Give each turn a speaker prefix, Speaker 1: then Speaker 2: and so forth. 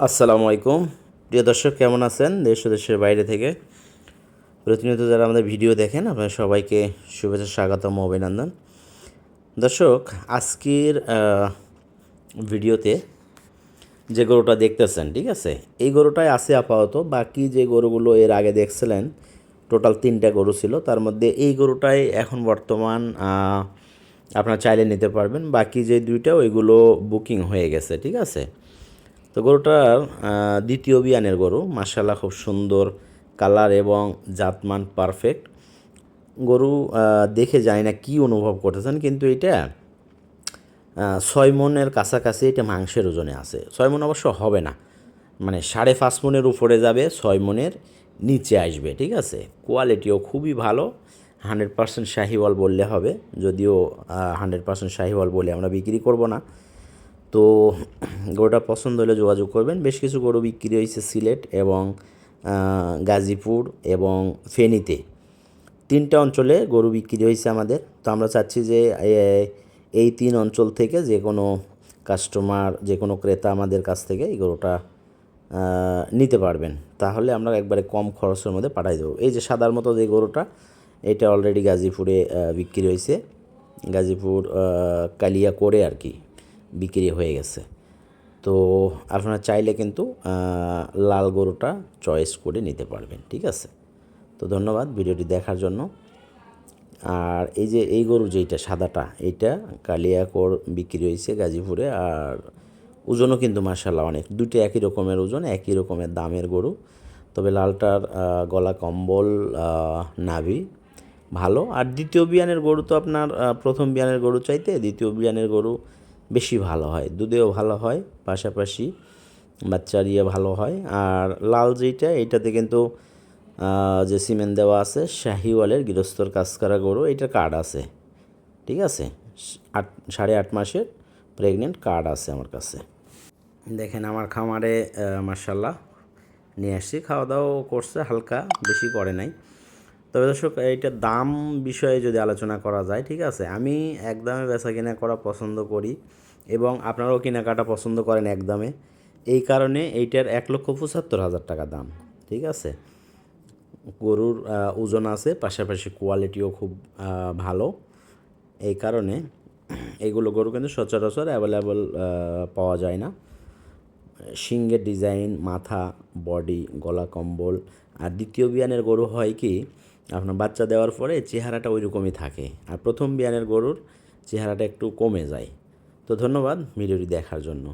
Speaker 1: আসসালামু আলাইকুম প্রিয় দর্শক, কেমন আছেন? দেশ ও দেশের বাইরে থেকে প্রতিনিয়ত যারা আমাদের ভিডিও দেখেন, আপনাদের সবাইকে শুভেচ্ছা, স্বাগতম, অভিনন্দন। দর্শক, আজকের ভিডিওতে যে গরুটা দেখতেছেন, ঠিক আছে, এই গরুটাই আছে আপাতত। বাকি যে গরুগুলো এর আগে দেখছিলেন, টোটাল 3টা গরু ছিল, তার মধ্যে এই গরুটাই এখন বর্তমান আপনারা চাইলে নিতে পারবেন। বাকি যে 2টা ওইগুলো বুকিং হয়ে গেছে, ঠিক আছে। তো গরুটার দ্বিতীয় বিয়ানের গরু, মাশাআল্লাহ খুব সুন্দর কালার এবং জাতমান পারফেক্ট গরু। দেখে জানি না কী অনুভব করতেছেন, কিন্তু এটা 6 মনের কাছাকাছি এটা মাংসের ওজনে আছে। 6 মন অবশ্য হবে না, মানে 5.5 মনের উপরে যাবে, 6 মনের নিচে আসবে, ঠিক আছে। কোয়ালিটিও খুবই ভালো, 100% শাহিওয়াল বললে হবে, যদিও 100% শাহিওয়াল বলে আমরা বিক্রি করব না। তো গরুটা পছন্দ হলে যোগাযোগ করবেন। বেশ কিছু গরু বিক্রি হয়েছে সিলেট এবং গাজীপুর এবং ফেনীতে, 3টা অঞ্চলে গরু বিক্রি হয়েছে আমাদের। তো আমরা চাচ্ছি যে এই 3 অঞ্চল থেকে যে কোনো কাস্টমার, যে কোনো ক্রেতা আমাদের কাছ থেকে এই গরুটা নিতে পারবেন, তাহলে আমরা একবারে কম খরচের মধ্যে পাঠাই দেবো। এই যে সাদার মতো যে গরুটা, এটা অলরেডি গাজীপুরে বিক্রি হয়েছে, গাজীপুর কালিয়া করে আর কি বিক্রি হয়ে গেছে। তো আপনারা চাইলে কিন্তু লাল গরুটা চয়েস করে নিতে পারবেন, ঠিক আছে। তো ধন্যবাদ ভিডিওটি দেখার জন্য। আর এই যে এই গরু যেইটা সাদাটা, এইটা কালিয়াকোর বিক্রি হয়েছে গাজীপুরে। আর ওজনও কিন্তু মার্শাল্লাহ অনেক, 2টা একই রকমের ওজন, একই রকমের দামের গরু। তবে লালটার গলা কম্বল, নাভি ভালো। আর দ্বিতীয় বিয়ানের গরু তো আপনার প্রথম বিয়ানের গরু চাইতে দ্বিতীয় বিয়ানের গরু বেশি ভালো হয়, দুধেও ভালো হয়, পাশাপাশি বাচ্চার ভালো হয়। আর লাল যেইটা, এইটাতে কিন্তু যে সিমেন্ট দেওয়া আছে, শাহিওয়ালের গৃহস্থর কাজ করা গরু, এইটার কার্ড আছে, ঠিক আছে। 8.5 মাসের প্রেগনেন্ট কার্ড আছে আমার কাছে। দেখেন আমার খামারে মার্শাল্লাহ নিয়ে আসছি, খাওয়া দাওয়া করছে, হালকা, বেশি করে নাই। তবে দর্শক, এইটার দাম বিষয়ে যদি আলোচনা করা যায়, ঠিক আছে, আমি একদমে বেচা কিনা করা পছন্দ করি এবং আপনারাও কেনাকাটা পছন্দ করেন একদমে। এই কারণে এইটার 1,75,000 টাকা দাম, ঠিক আছে। গরুর ওজন আছে, পাশাপাশি কোয়ালিটিও খুব ভালো। এই কারণে এইগুলো গরু কিন্তু সচরাচর অ্যাভেলেবল পাওয়া যায় না। শিংয়ের ডিজাইন, মাথা, বডি, গলা কম্বল। আর দ্বিতীয় বিয়ানের গরু হয় কি, আপনার বাচ্চা দেওয়ার পরে চেহারাটা ওই রকমই থাকে, আর প্রথম বিয়ানের গরুর চেহারাটা একটু কমে যায়। তো ধন্যবাদ ভিডিওটি দেখার জন্য।